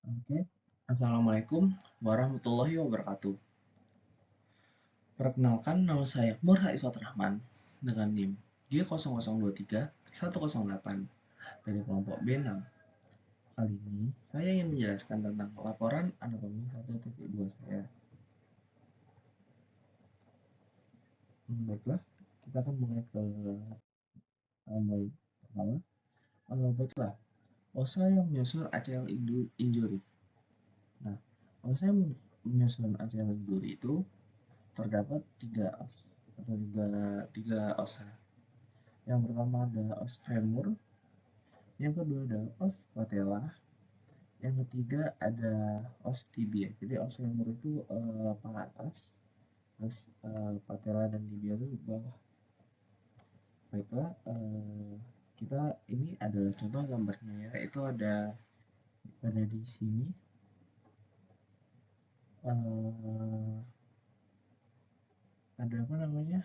Oke, Assalamualaikum warahmatullahi wabarakatuh. Perkenalkan, nama saya Murha Iswat Rahman dengan NIM G0023-108 dari kelompok B6. Kali ini saya ingin menjelaskan tentang laporan anatomi 1.2 saya. Baiklah, kita akan mulai ke mulai pertama. Baiklah, OSA yang menyusul ACL injury. Nah, OSA yang menyusul ACL injury itu terdapat tiga os atau tiga osa. Yang pertama ada os femur, yang kedua ada os patella, yang ketiga ada os tibia. Jadi os femur itu paha atas, terus patella dan tibia itu bawah. Baiklah, kita ini adalah contoh gambarnya ya. Itu ada di sini ada apa namanya?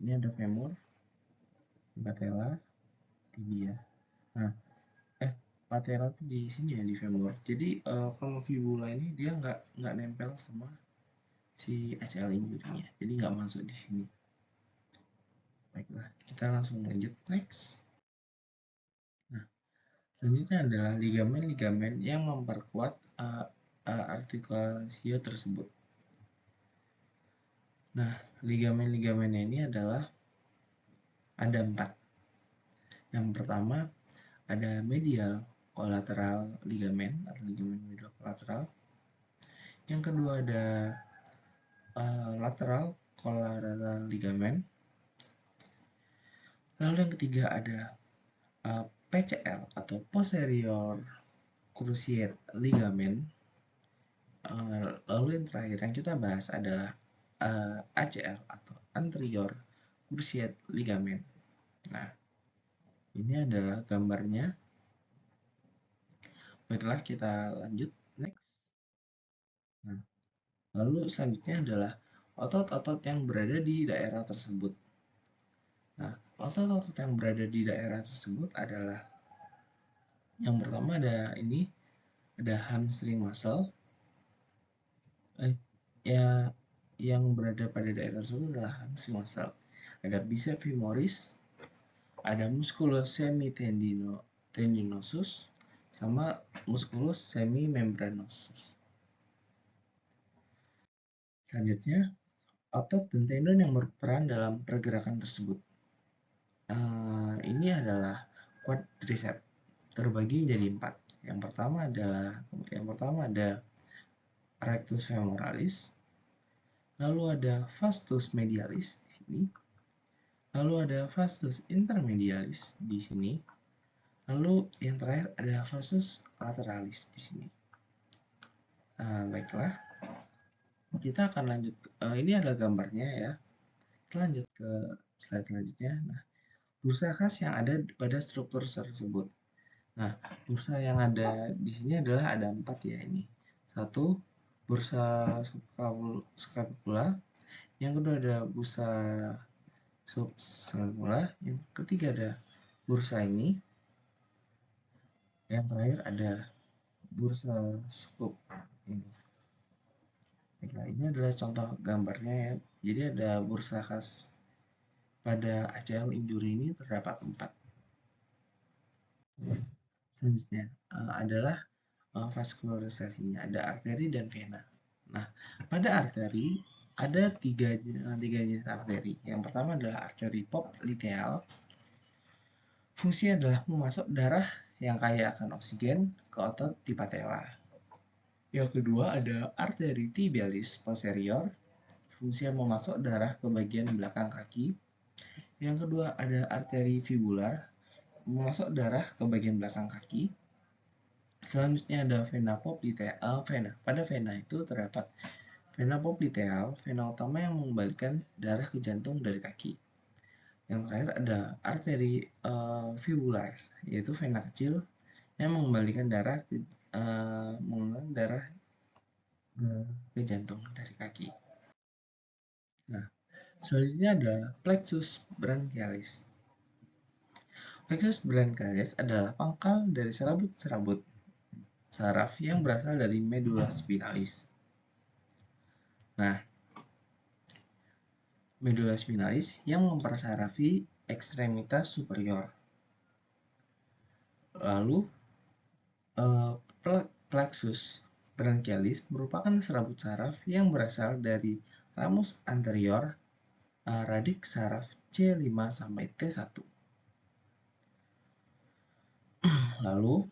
Ini ada femur, patella, tibia. Nah, patella tuh di sini ya, di femur. Jadi kalau fibula ini dia nggak nempel sama si ACL injury-nya, jadi nggak masuk di sini. Baiklah, kita langsung lanjut next. Nah, selanjutnya adalah ligamen-ligamen yang memperkuat artikulasi tersebut. Nah, ligamen-ligamennya ini adalah ada 4. Yang pertama ada medial collateral ligamen atau ligamen medial collateral. Yang kedua ada lateral collateral ligamen. Lalu yang ketiga ada PCL atau posterior cruciate ligament. Lalu yang terakhir yang kita bahas adalah ACL atau anterior cruciate ligament. Nah, ini adalah gambarnya. Baiklah, kita lanjut next. Nah, lalu selanjutnya adalah otot-otot yang berada di daerah tersebut. Nah, otot-otot yang berada di daerah tersebut adalah yang pertama ada hamstring muscle. Ya, yang berada pada daerah tersebut adalah hamstring muscle. Ada bicep femoris, ada musculus semitendinosus, sama musculus semimembranosus. Selanjutnya, otot dan tendon yang berperan dalam pergerakan tersebut. Ini adalah quadriceps, terbagi menjadi 4. Yang pertama ada rectus femoralis, lalu ada vastus medialis di sini, lalu ada vastus intermedialis di sini, lalu yang terakhir ada vastus lateralis di sini. Baiklah, kita akan lanjut. Ini adalah gambarnya ya. Kita lanjut ke slide selanjutnya. Nah, bursa khas yang ada pada struktur tersebut. Nah, bursa yang ada di sini adalah ada 4 ya ini. 1, bursa scapula. Yang kedua ada bursa subscapula. Yang ketiga ada bursa ini. Yang terakhir ada bursa scoop ini. Nah, ini adalah contoh gambarnya ya. Jadi ada bursa khas pada ACL injury ini terdapat 4. Selanjutnya adalah vaskularisasinya, ada arteri dan vena. Nah, pada arteri ada tiga jenis arteri. Yang pertama adalah arteri popliteal. Fungsinya adalah memasok darah yang kaya akan oksigen ke otot di patella. Yang kedua ada arteri tibialis posterior. Fungsinya memasok darah ke bagian belakang kaki. Yang kedua ada arteri fibular, memasok darah ke bagian belakang kaki. Selanjutnya ada vena popliteal. Pada vena itu terdapat vena popliteal, vena utama yang mengembalikan darah ke jantung dari kaki. Yang terakhir ada arteri fibular, yaitu vena kecil yang mengembalikan darah ke jantung dari kaki. Nah, selanjutnya ada plexus brachialis. Plexus brachialis adalah pangkal dari serabut-serabut. saraf yang berasal dari medula spinalis. Nah, medula spinalis yang mempersarafi ekstremitas superior. Lalu, plexus branchialis merupakan serabut saraf yang berasal dari ramus anterior, radik saraf C5 sampai T1. Lalu,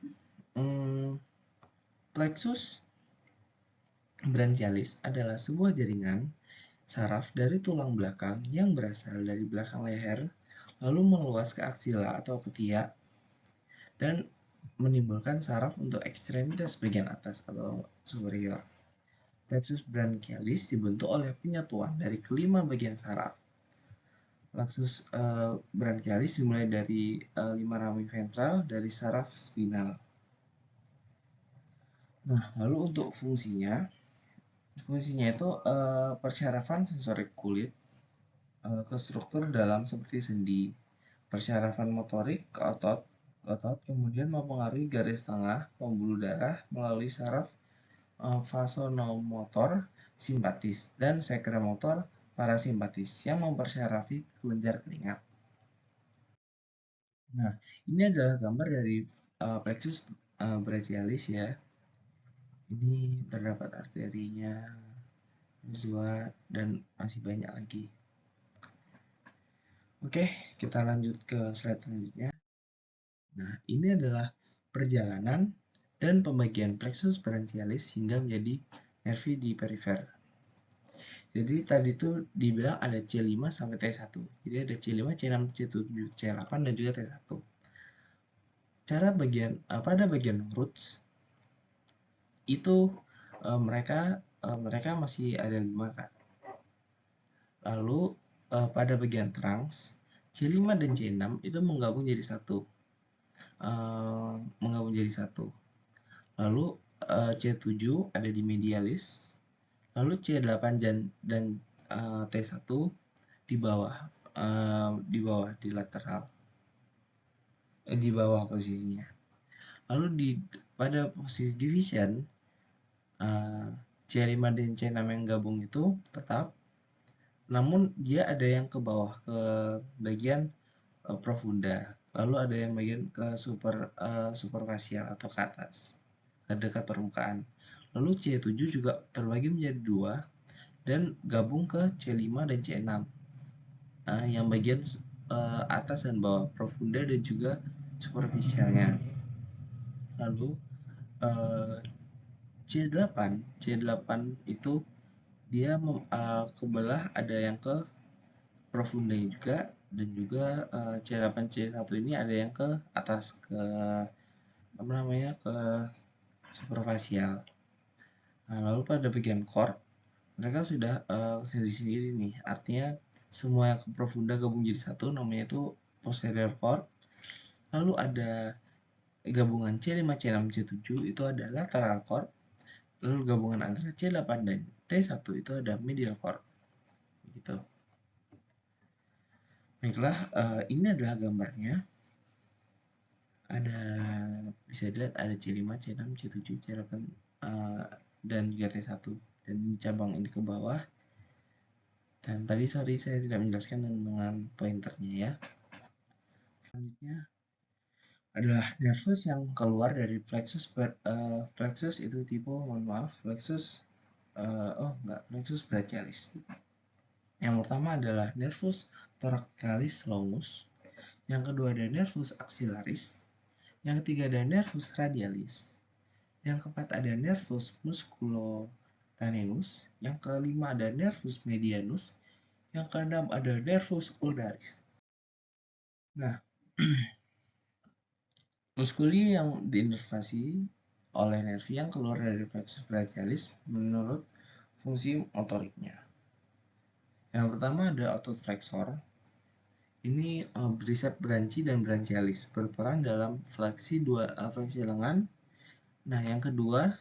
plexus branchialis adalah sebuah jaringan saraf dari tulang belakang yang berasal dari belakang leher, lalu meluas ke aksila atau ketiak, dan menimbulkan saraf untuk ekstremitas bagian atas atau superior. Plexus branchialis dibentuk oleh penyatuan dari kelima bagian saraf. Plexus branchialis dimulai dari 5 rami ventral dari saraf spinal. Nah, lalu untuk fungsinya itu persyarafan sensorik kulit ke struktur dalam seperti sendi, persyarafan motorik ke otot, kemudian mempengaruhi garis tengah pembuluh darah melalui saraf vasomotor simpatis dan sekremotor parasimpatis yang mempersyarafi kelenjar keringat. Nah, ini adalah gambar dari plexus branchialis ya. Ini terdapat arterinya, mezua, dan masih banyak lagi. Oke, kita lanjut ke slide selanjutnya. Nah, ini adalah perjalanan dan pembagian plexus branchialis hingga menjadi nervi di perifer. Jadi tadi itu dibilang ada C5 sampai T1. Jadi ada C5, C6, C7, C8, dan juga T1. Pada bagian roots itu mereka masih ada 5 kan. Lalu pada bagian trunks C5 dan C6 itu menggabung jadi satu. Lalu C7 ada di medialis. Lalu C8 dan T1 di bawah di lateral. Di bawah posisinya. Lalu pada posisi division C5 dan C6 yang gabung itu tetap, namun dia ada yang ke bawah ke bagian profunda, lalu ada yang bagian ke superficial atau ke atas, ke dekat permukaan. Lalu C7 juga terbagi menjadi 2 dan gabung ke C5 dan C6, yang bagian atas dan bawah, profunda dan juga superficialnya. Lalu C8 itu dia kebelah, ada yang ke profunda juga, dan juga C8 C1 ini ada yang ke atas, ke superficial. Nah, lalu pada bagian core mereka sudah sendiri-sendiri nih, artinya semua yang ke profunda gabung jadi satu, namanya itu posterior core. Lalu ada gabungan C5, C6, C7 itu ada lateral core. Lalu gabungan antara C8 dan T1 itu ada medial core. Gitu. Baiklah, ini adalah gambarnya. Bisa dilihat ada C5, C6, C7, C8, dan juga T1. Dan cabang ini ke bawah. Dan tadi sorry saya tidak menjelaskan dengan pointernya ya. Selanjutnya adalah nervus yang keluar dari plexus. Plexus itu tipe, plexus brachialis. Yang pertama adalah nervus thoracalis longus. Yang kedua ada nervus axillaris. Yang ketiga ada nervus radialis. Yang keempat ada nervus musculotaneus. Yang kelima ada nervus medianus. Yang keenam ada nervus ulnaris. Nah, muskuli yang diinervasi oleh nervi yang keluar dari plexus brachialis menurut fungsi motoriknya. Yang pertama ada otot flexor. Ini bicep branchi dan branchialis berperan dalam fleksi lengan. Nah, yang kedua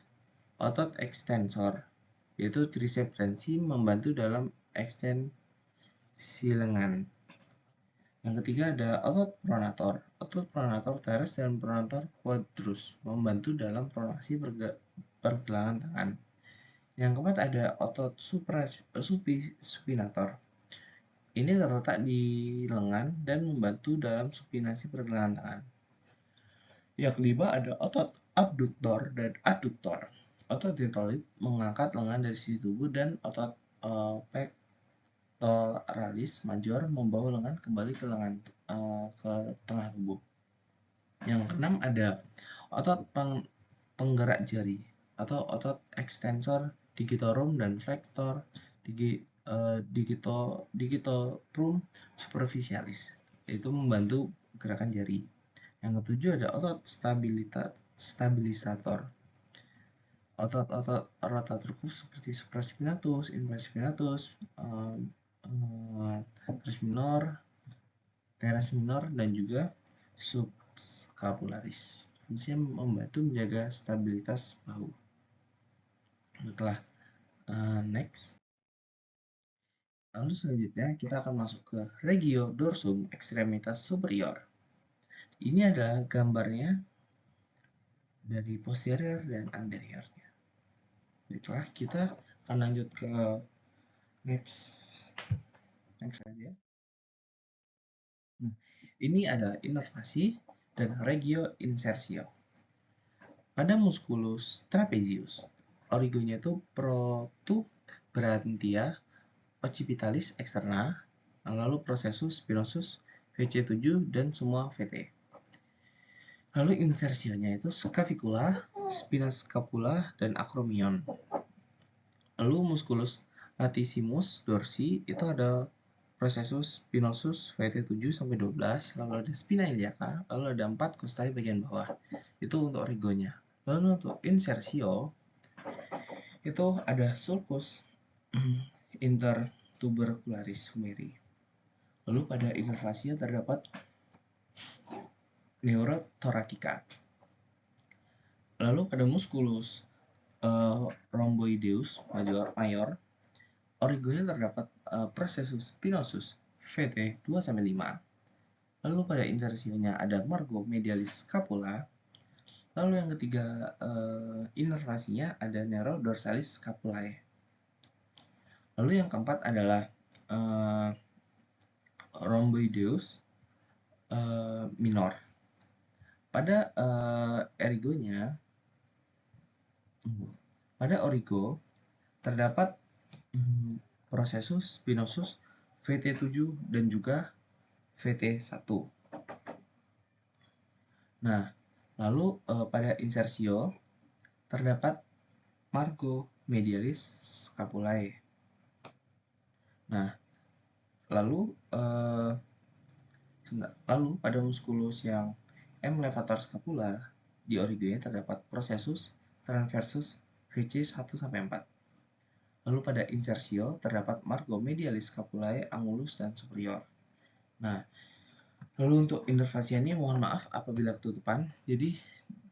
otot extensor, yaitu tricep branchi membantu dalam ekstensi lengan. Yang ketiga ada otot pronator. Otot pronator teres dan pronator quadrus membantu dalam pronasi pergelangan tangan. Yang keempat ada otot supinator. Ini terletak di lengan dan membantu dalam supinasi pergelangan tangan. Yang kelima ada otot abduktor dan aduktor. Otot deltoid mengangkat lengan dari sisi tubuh dan otot pectoralis major membawa lengan kembali ke ke tengah tubuh. Yang keenam ada otot penggerak jari atau otot extensor digitorum dan flexor digitorum superficialis, yaitu membantu gerakan jari. Yang ketujuh ada otot stabilisator. Otot-otot rotator cuff seperti supraspinatus, infraspinatus, teres minor, dan juga subscapularis. Fungsinya membantu menjaga stabilitas bahu. Setelah next, lalu selanjutnya kita akan masuk ke regio dorsum extremitas superior. Ini adalah gambarnya dari posterior dan anteriornya. Baiklah, kita akan lanjut ke next saja. Nah, ini ada innervasi dan regio insersio. Pada musculus trapezius, origonya itu protubrantia occipitalis externa, lalu processus spinosus, VC7 dan semua VT. Lalu insersionya itu scapula, spina scapula dan acromion. Lalu musculus latissimus dorsi itu ada processus spinosus VT7 sampai 12, lalu ada spina iliaca, lalu ada 4 costai bagian bawah. Itu untuk origonya. Lalu untuk insersio itu ada sulcus intertubercularis humeri. Lalu pada innervasia terdapat neurothoracica. Lalu pada musculus rhomboideus mayor, origonya terdapat processus spinosus VT 2-5. Lalu pada insersionya ada margo medialis scapula. Lalu yang ketiga innervasinya ada neurodorsalis scapulae. Lalu yang keempat adalah rhomboideus minor. Pada origo terdapat processus spinosus VT7 dan juga VT1. Nah, lalu pada insersio terdapat margo medialis scapulae. Nah, lalu pada musculus yang M levator scapula di origonya terdapat processus transversus VC 1-4. Lalu pada insersio terdapat margo medialis scapulae angulus dan superior. Nah, lalu untuk innervasianya mohon maaf apabila ketutupan. Jadi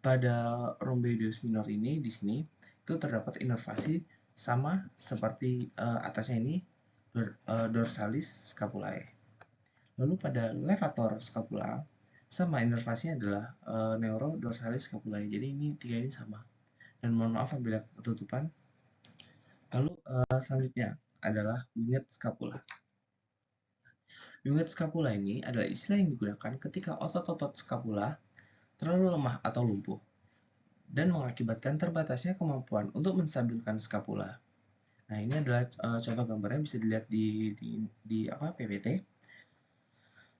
pada rhomboideus minor ini di sini itu terdapat innervasi sama seperti atasnya ini dorsalis scapulae. Lalu pada levator scapula sama innervasinya adalah neurodorsalis scapulae. Jadi ini tiga ini sama. Dan mohon maaf apabila ketutupan. Lalu selanjutnya adalah unit scapula. Unit scapula ini adalah istilah yang digunakan ketika otot-otot scapula terlalu lemah atau lumpuh dan mengakibatkan terbatasnya kemampuan untuk menstabilkan scapula. Nah, ini adalah contoh gambarnya bisa dilihat di PPT.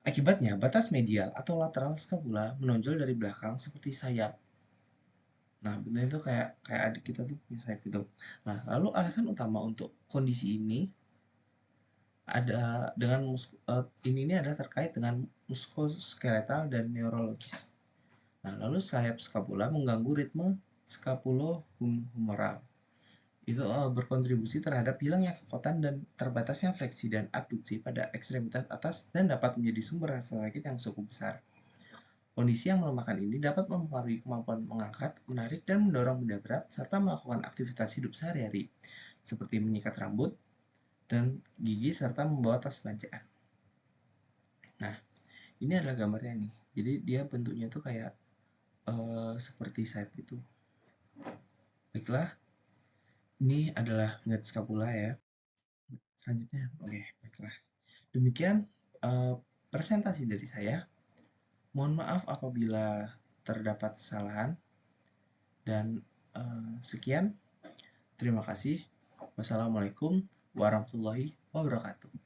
Akibatnya, batas medial atau lateral scapula menonjol dari belakang seperti sayap. Nah, bentuknya itu kayak adik kita tuh punya sayap gitu. Nah, lalu alasan utama untuk kondisi ini ada dengan ini adalah terkait dengan muskuloskeletal dan neurologis. Nah, lalu sayap scapula mengganggu ritme scapulohumeral. Itu berkontribusi terhadap hilangnya kekuatan dan terbatasnya fleksi dan abduksi pada ekstremitas atas dan dapat menjadi sumber rasa sakit yang cukup besar. Kondisi yang melemahkan ini dapat mempengaruhi kemampuan mengangkat, menarik, dan mendorong benda berat serta melakukan aktivitas hidup sehari-hari seperti menyikat rambut dan gigi serta membawa tas belanjaan. Nah, Ini adalah gambarnya nih. Jadi dia bentuknya tuh kayak seperti sayap itu. Baiklah, ini adalah nget scapula ya. Selanjutnya, oke, baiklah. Demikian eh, presentasi dari saya. Mohon maaf apabila terdapat kesalahan dan sekian. Terima kasih. Wassalamualaikum warahmatullahi wabarakatuh.